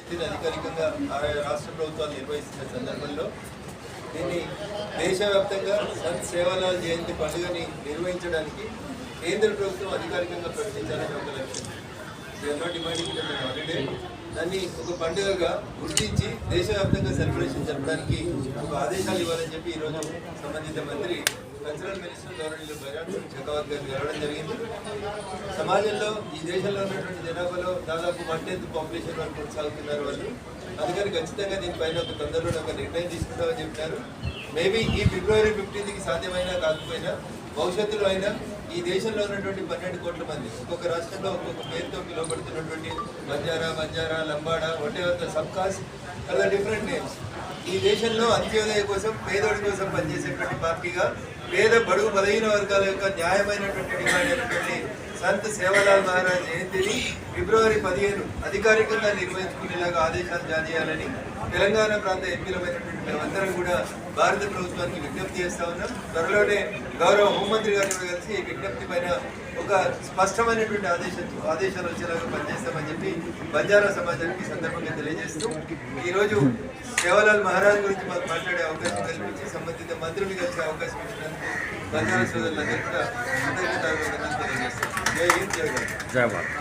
దీన్ని అధికారికంగా ఆయా రాష్ట్ర ప్రభుత్వాలు నిర్వహిస్తున్న సందర్భంలో దీన్ని దేశవ్యాప్తంగా సంత్ సేవాలాల్ జయంతి పండుగని నిర్వహించడానికి కేంద్ర ప్రభుత్వం అధికారికంగా ప్రకటించాలని ఒక లక్ష్యం. డిమాండింగ్ హాలిడే దాన్ని ఒక పండుగగా గుర్తించి దేశవ్యాప్తంగా సెలబ్రేషన్ జరపడానికి ఒక ఆదేశాలు ఇవ్వాలని చెప్పి ఈరోజు సంబంధిత మంత్రి కల్చరల్ మినిస్టర్ గవర్నర్ బైరాట్ సింగ్ షెకావత్ గారు వెళ్ళడం జరిగింది. సమాజంలో ఈ దేశంలో ఉన్నటువంటి జనాభాలో దాదాపు 1/10 పాపులేషన్ వరకు కొనసాగుతున్నారు వాళ్ళు. అందుకని ఖచ్చితంగా దీనిపైన ఒక తొందరలో ఒక నిర్ణయం తీసుకుంటామని చెప్పినారు. మేబీ ఈ ఫిబ్రవరి 15కి సాధ్యమైనా కాకపోయినా భవిష్యత్తులో అయినా ఈ దేశంలో ఉన్నటువంటి 12 కోట్ల మంది ఒక్కొక్క రాష్ట్రంలో ఒక్కొక్క పేరుతో పిలువబడుతున్నటువంటి Banjara Lambada whatever sub caste అలా డిఫరెంట్ నేమ్స్ ఈ దేశంలో అంత్యోదయ కోసం పేదోడి కోసం పనిచేసేటువంటి పార్టీగా పేద బడుగు బలహీన వర్గాల యొక్క న్యాయమైనటువంటి డిమాండ్ అయినటువంటి సంత్ సేవాలాల్ మహారాజ్ జయంతిని ఫిబ్రవరి 15 అధికారికంగా నిర్వహించుకునేలాగా ఆదేశాలు జారీ చేయాలని తెలంగాణ ప్రాంత ఎంపీలమైనటువంటి మేమందరం కూడా భారత ప్రభుత్వానికి విజ్ఞప్తి చేస్తా ఉన్నాం. త్వరలోనే గౌరవ హోంమంత్రి గారిని కూడా కలిసి ఈ విజ్ఞప్తి పైన ఒక స్పష్టమైనటువంటి ఆదేశాలు వచ్చేలాగా పనిచేస్తామని చెప్పి బంజారా సమాజానికి సందర్భంగా తెలియజేస్తూ ఈరోజు సేవాలాల్ మహారాజ్ గురించి మాకు మాట్లాడే అవకాశం కల్పించి సంబంధిత మంత్రులు కలిసే అవకాశం ఇచ్చినందుకు బంజారా సోదరులందరూ కూడా కృతజ్ఞతలు తెలియజేస్తాం. జై హింద్, జై భారత్.